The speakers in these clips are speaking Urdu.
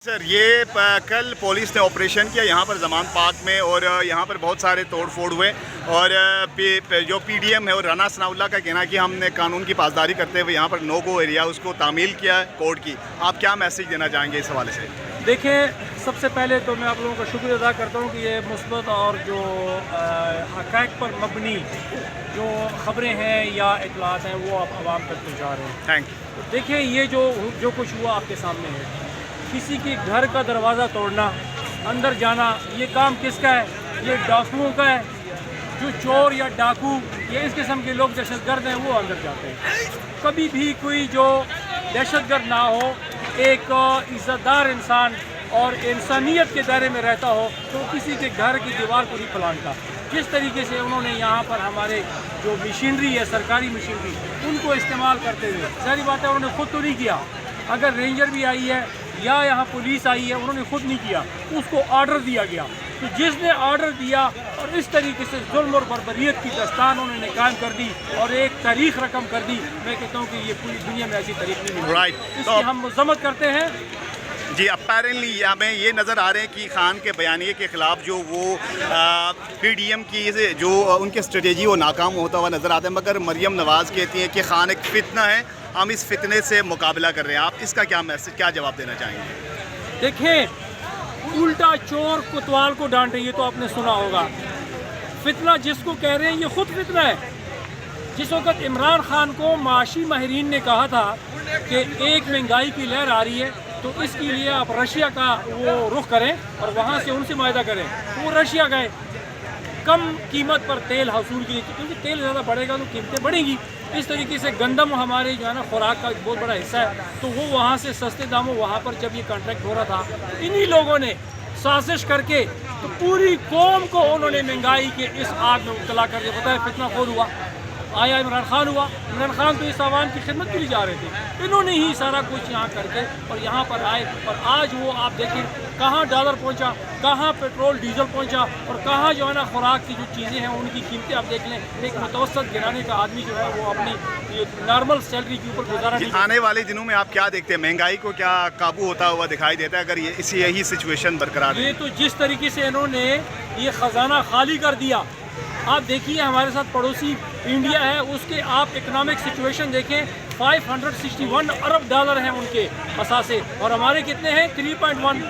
سر یہ کل پولیس نے آپریشن کیا یہاں پر زمان پارک میں، اور یہاں پر بہت سارے توڑ پھوڑ ہوئے، اور جو پی ڈی ایم ہے اور رانا ثناء اللہ کا کہنا ہے کہ ہم نے قانون کی پاسداری کرتے ہوئے یہاں پر نو گو ایریا اس کو تعمیل کیا ہے کورٹ کی. آپ کیا میسیج دینا چاہیں گے اس حوالے سے؟ دیکھیں، سب سے پہلے تو میں آپ لوگوں کا شکریہ ادا کرتا ہوں کہ یہ مثبت اور جو حقائق پر مبنی جو خبریں ہیں یا اطلاعات ہیں وہ آپ عوام تک پہنچا رہے ہیں. Thank you. دیکھیں، یہ جو کچھ ہوا آپ کے سامنے ہے، کسی کے گھر کا دروازہ توڑنا، اندر جانا، یہ کام کس کا ہے؟ یہ ڈاکوؤں کا ہے. جو چور یا ڈاکو یا اس قسم کے لوگ دہشت گرد ہیں وہ اندر جاتے ہیں. کبھی بھی کوئی جو دہشت گرد نہ ہو، ایک عزت دار انسان اور انسانیت کے دائرے میں رہتا ہو تو کسی کے گھر کی دیوار کو نہیں پھلانتا. جس طریقے سے انہوں نے یہاں پر ہمارے جو مشینری ہے، سرکاری مشینری، ان کو استعمال کرتے ہوئے، ظاہری بات ہے انہوں نے خود تو نہیں کیا. اگر رینجر بھی آئی ہے یا یہاں پولیس آئی ہے، انہوں نے خود نہیں کیا، اس کو آرڈر دیا گیا. تو جس نے آرڈر دیا اور اس طریقے سے ظلم اور بربریت کی داستان انہوں نے قائم کر دی اور ایک تاریخ رقم کر دی، میں کہتا ہوں کہ یہ پوری دنیا میں ایسی تاریخ نہیں ملی. اس کی ہم مذمت کرتے ہیں. جی، اپیرنٹلی ہمیں یہ نظر آ رہے ہیں کہ خان کے بیانیے کے خلاف جو وہ پی ڈی ایم کی جو ان کی اسٹریٹجی وہ ناکام ہوتا ہوا نظر آتا ہے، مگر مریم نواز کہتی ہیں کہ خان ایک فتنہ ہے، ہم اس فتنے سے مقابلہ کر رہے ہیں. آپ اس کا کیا میسج، کیا جواب دینا چاہیں گے؟ دیکھیں، الٹا چور کوتوال کو ڈانٹے، یہ تو آپ نے سنا ہوگا. فتنہ جس کو کہہ رہے ہیں یہ خود فتنہ ہے. جس وقت عمران خان کو معاشی ماہرین نے کہا تھا کہ ایک مہنگائی کی لہر آ رہی ہے تو اس کے لیے آپ رشیا کا وہ رخ کریں اور وہاں سے ان سے معاہدہ کریں، تو وہ رشیا گئے کم قیمت پر تیل حصول کی، کیونکہ تیل زیادہ بڑھے گا تو قیمتیں بڑھیں گی. اس طریقے سے گندم ہمارے جو ہے نا خوراک کا ایک بہت بڑا حصہ ہے، تو وہ وہاں سے سستے داموں وہاں پر جب یہ کانٹریکٹ ہو رہا تھا، انہی لوگوں نے سازش کر کے تو پوری قوم کو انہوں نے مہنگائی کے اس آگ میں مبتلا کر دیا. پتہ ہے فتنہ خود ہوا، آیا عمران خان ہوا. عمران خان تو اس عوام کی خدمت کے لیے جا رہے تھے، انہوں نے ہی سارا کچھ یہاں کر کے اور یہاں پر آئے. اور آج وہ آپ دیکھیں کہاں ڈالر پہنچا، کہاں پیٹرول ڈیزل پہنچا، اور کہاں جو ہے نا خوراک کی جو چیزیں ہیں ان کی قیمتیں آپ دیکھ لیں. ایک متوسط گھرانے کا آدمی جو ہے وہ اپنی نارمل سیلری کے اوپر گزارا نہیں. آنے والے دنوں میں آپ کیا دیکھتے ہیں؟ مہنگائی کو کیا قابو ہوتا ہوا دکھائی دیتا ہے اگر یہی سچویشن برقرار ہے؟ یہ تو جس طریقے سے انہوں نے یہ خزانہ خالی کر دیا، آپ دیکھیے ہمارے ساتھ پڑوسی انڈیا ہے، اس کے آپ اکنامک سچویشن دیکھیں. 561 ارب ڈالر ہیں ان کے اثاثے، اور ہمارے کتنے ہیں؟ 3.1.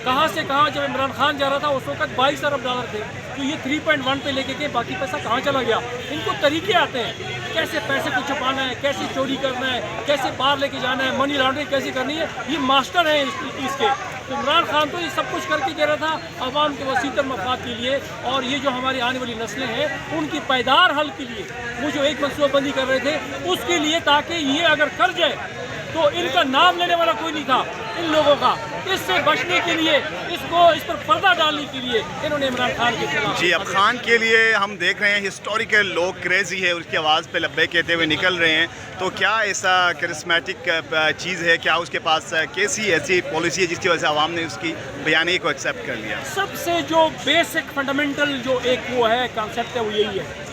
کہاں سے کہاں؟ جب عمران خان جا رہا تھا اس وقت 22 ارب ڈالر تھے، تو یہ 3.1 پہ لے کے گئے. باقی پیسہ کہاں چلا گیا؟ ان کو طریقے آتے ہیں کیسے پیسے کو چھپانا ہے، کیسے چوری کرنا ہے، کیسے باہر لے کے جانا ہے، منی لانڈرنگ کیسے کرنی ہے. یہ ماسٹر ہیں اس چیز کے. عمران خان تو یہ سب کچھ کر کے دے رہا تھا عوام کے وسیع تر مفاد کے لیے، اور یہ جو ہماری آنے والی نسلیں ہیں ان کی پائیدار حل کے لیے وہ جو ایک منصوبہ بندی کر رہے تھے اس کے لیے، تاکہ یہ اگر کر جائے تو ان کا نام لینے والا کوئی نہیں تھا ان لوگوں کا. اس سے بچنے کے لیے، اس پر پردہ ڈالنے کے لیے انہوں نے عمران خان کے خلاف. جی، اب خان کے لیے ہم دیکھ رہے ہیں ہسٹوریکل لوگ کریزی ہے، اس کی آواز پہ لبے کہتے ہوئے نکل رہے ہیں. تو کیا ایسا کرسمیٹک چیز ہے؟ کیا اس کے پاس کیسی ایسی پالیسی ہے جس کی وجہ سے عوام نے اس کی بیانیے کو ایکسیپٹ کر لیا؟ سب سے جو بیسک فنڈامنٹل جو ایک وہ ہے کانسیپٹ ہے وہ یہی ہے.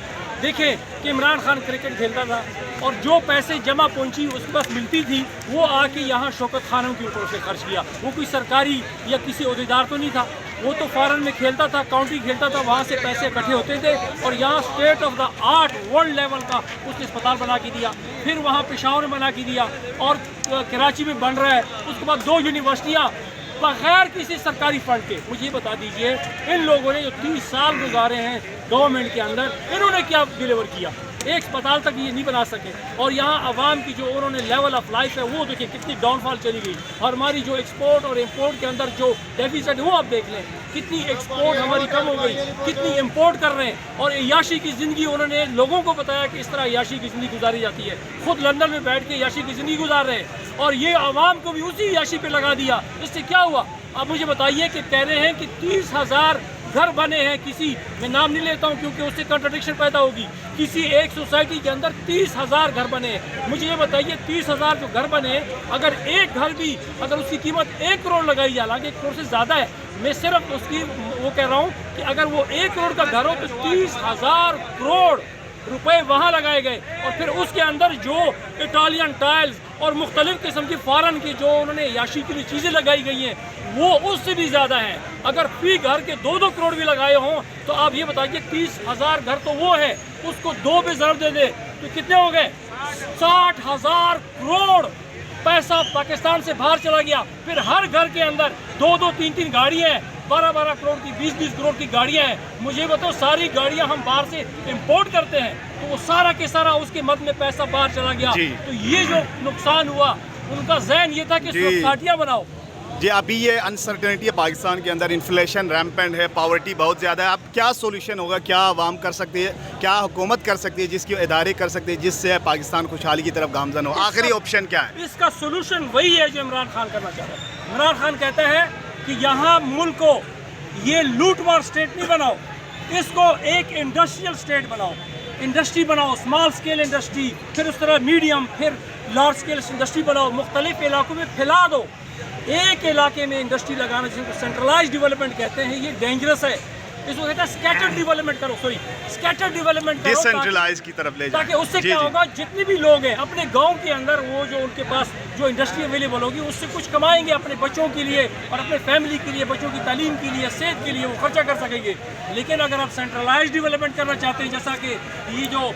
دیکھیں کہ عمران خان کرکٹ کھیلتا تھا اور جو پیسے جمع پہنچی اس کے پاس ملتی تھی وہ آ کے یہاں شوکت خانوں کے اوپر سے خرچ کیا. وہ کوئی سرکاری یا کسی عہدیدار تو نہیں تھا، وہ تو فارن میں کھیلتا تھا، کاؤنٹی کھیلتا تھا، وہاں سے پیسے اکٹھے ہوتے تھے اور یہاں state of the art world level کا اس نے اسپتال بنا کے دیا. پھر وہاں پشاور میں بنا کے دیا اور کراچی میں بن رہا ہے. اس کے بعد 2 یونیورسٹیاں بغیر کسی سرکاری فنڈ کے. مجھے یہ بتا دیجئے ان لوگوں نے جو 30 سال گزارے ہیں گورنمنٹ کے اندر، انہوں نے کیا ڈیلیور کیا؟ ایک اسپتال تک یہ نہیں بنا سکے. اور یہاں عوام کی جو انہوں نے لیول آف لائف ہے وہ دیکھیں کتنی ڈاؤن فال چلی گئی. اور ہماری جو ایکسپورٹ اور امپورٹ کے اندر جو ڈیفیسٹ ہے وہ آپ دیکھ لیں، کتنی ایکسپورٹ ہماری کم ہو گئی، کتنی امپورٹ کر رہے ہیں. اور عیاشی کی زندگی انہوں نے لوگوں کو بتایا کہ اس طرح عیاشی کی زندگی گزاری جاتی ہے. خود لندن میں بیٹھ کے عیاشی کی زندگی گزار رہے ہیں اور یہ عوام کو بھی اسی عیاشی پہ لگا دیا. اس سے کیا ہوا؟ اب مجھے بتائیے کہ کہہ رہے ہیں کہ 30,000 گھر بنے ہیں. کسی میں نام نہیں لیتا ہوں کیونکہ اس سے کنٹرڈکشن پیدا ہوگی. کسی ایک سوسائٹی کے اندر 30,000 گھر بنے ہیں. مجھے یہ بتائیے 30,000 جو گھر بنے ہیں، اگر ایک گھر بھی اگر اس کی قیمت 1 کروڑ لگائی جائے، حالانکہ 1 کروڑ سے زیادہ ہے، میں صرف اس کی وہ کہہ رہا ہوں کہ اگر وہ 1 کروڑ کا گھر ہو تو 30,000 کروڑ روپے وہاں لگائے گئے. اور پھر اس کے اندر جو اٹالین ٹائلز اور مختلف قسم کی فارن کی جو انہوں نے عیاشی کے لیے چیزیں لگائی گئی ہیں، وہ اس سے بھی زیادہ ہیں. اگر فی گھر کے 2-2 کروڑ بھی لگائے ہوں تو آپ یہ بتائیے 30,000 گھر تو وہ ہے, اس کو 2 پہ ضرب دے دے تو کتنے ہو گئے؟ 60,000 کروڑ پیسہ پاکستان سے باہر چلا گیا. پھر ہر گھر کے اندر 2-2, 3-3 گاڑیاں ہیں, 12-12 کروڑ کی, 20-20 کروڑ کی گاڑیاں ہیں. مجھے بتاؤ ساری گاڑیاں ہم باہر سے امپورٹ کرتے ہیں تو وہ سارا کے سارا اس کے مد میں پیسہ باہر چلا گیا. تو یہ جو نقصان ہوا ان کا ذہن یہ تھا کہ صرف کھاٹیاں بناؤ. جی ابھی یہ انسرٹنٹی ہے پاکستان کے اندر, انفلیشن ریمپنٹ ہے, پاورٹی بہت زیادہ ہے. اب کیا سولوشن ہوگا, کیا عوام کر سکتی ہے, کیا حکومت کر سکتی ہے, جس کی ادارے کر سکتے ہیں جس سے پاکستان خوشحالی کی طرف گامزن ہو؟ آخری آپشن کیا ہے؟ اس کا سولوشن وہی ہے جو عمران خان کرنا چاہ رہا ہے. عمران خان کہتا ہے کہ یہاں ملک کو یہ لوٹ مار اسٹیٹ نہیں بناؤ, اس کو ایک انڈسٹریل اسٹیٹ بناؤ. انڈسٹری بناؤ, اسمال اسکیل انڈسٹری, پھر اس طرح میڈیم, پھر لارج اسکیل انڈسٹری بناؤ, مختلف علاقوں میں پھیلا دو. ایک علاقے میں انڈسٹری لگانا جس کو سینٹرلائز ڈیولپمنٹ کہتے ہیں, یہ ڈینجرس ہے. اس کو کہتے ہیں اسکیٹر ڈیولپمنٹ کرو, اسکیٹر ڈیولپمنٹ کرو ڈیسینٹرلائز کی طرف لے جائیں, تاکہ اس سے کیا ہوگا جتنے بھی لوگ ہیں اپنے گاؤں کے اندر وہ جو ان کے پاس جو انڈسٹری اویلیبل ہوگی اس سے کچھ کمائیں گے اپنے بچوں کے لیے اور اپنے فیملی کے لیے, بچوں کی تعلیم کے لیے, صحت کے لیے وہ خرچہ کر سکیں گے. لیکن اگر آپ سینٹرلائز ڈیولپمنٹ کرنا چاہتے ہیں جیسا کہ یہ جو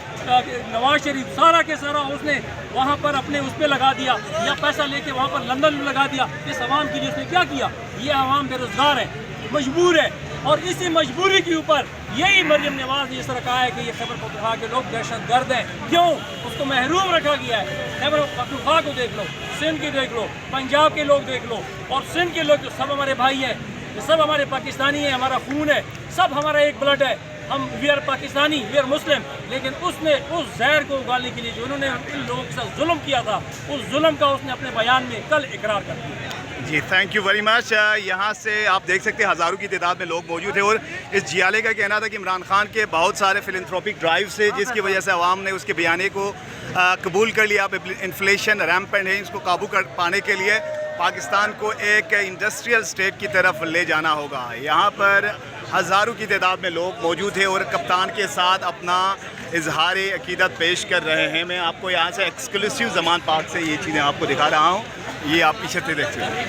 نواز شریف سارا کے سارا اس نے وہاں پر اپنے اس پہ لگا دیا یا پیسہ لے کے وہاں پر لندن میں لگا دیا, اس عوام کے لیے اس نے کیا کیا؟ یہ عوام بے روزگار ہے, مجبور ہے, اور اسی مجبوری کے اوپر یہی مریم نواز نے اس طرح کہا ہے کہ یہ خیبر پختونخوا کے لوگ دہشت گرد ہیں. کیوں؟ اس کو محروم رکھا گیا ہے. خیبر پختونخوا کو دیکھ لو, سندھ کے دیکھ لو, پنجاب کے لوگ دیکھ لو, اور سندھ کے لوگ جو سب ہمارے بھائی ہیں, یہ سب ہمارے پاکستانی ہیں, ہمارا خون ہے, سب ہمارا ایک بلڈ ہے, ہم we are Pakistani, we are Muslim. لیکن اس نے اس زہر کو اگالنے کے لیے جو انہوں نے ان لوگوں کے ساتھ ظلم کیا تھا, اس ظلم کا اس نے اپنے بیان میں کل اقرار کر دیا. جی تھینک یو ویری مچ. یہاں سے آپ دیکھ سکتے ہیں ہزاروں کی تعداد میں لوگ موجود ہیں, اور اس جیالے کا کہنا تھا کہ عمران خان کے بہت سارے فلنتھروپک ڈرائیو سے جس کی وجہ سے عوام نے اس کے بیانے کو قبول کر لیا. انفلیشن ریمپنٹ ہے, اس کو قابو کر پانے کے لیے پاکستان کو ایک انڈسٹریل اسٹیٹ کی طرف لے جانا ہوگا. یہاں پر ہزاروں کی تعداد میں لوگ موجود ہیں اور کپتان کے ساتھ اپنا اظہار عقیدت پیش کر رہے ہیں. میں آپ کو یہاں سے ایکسکلوسیو زمان پارک سے یہ چیزیں آپ کو دکھا رہا ہوں, یہ آپ پیچھے سے دیکھ سکتے ہیں.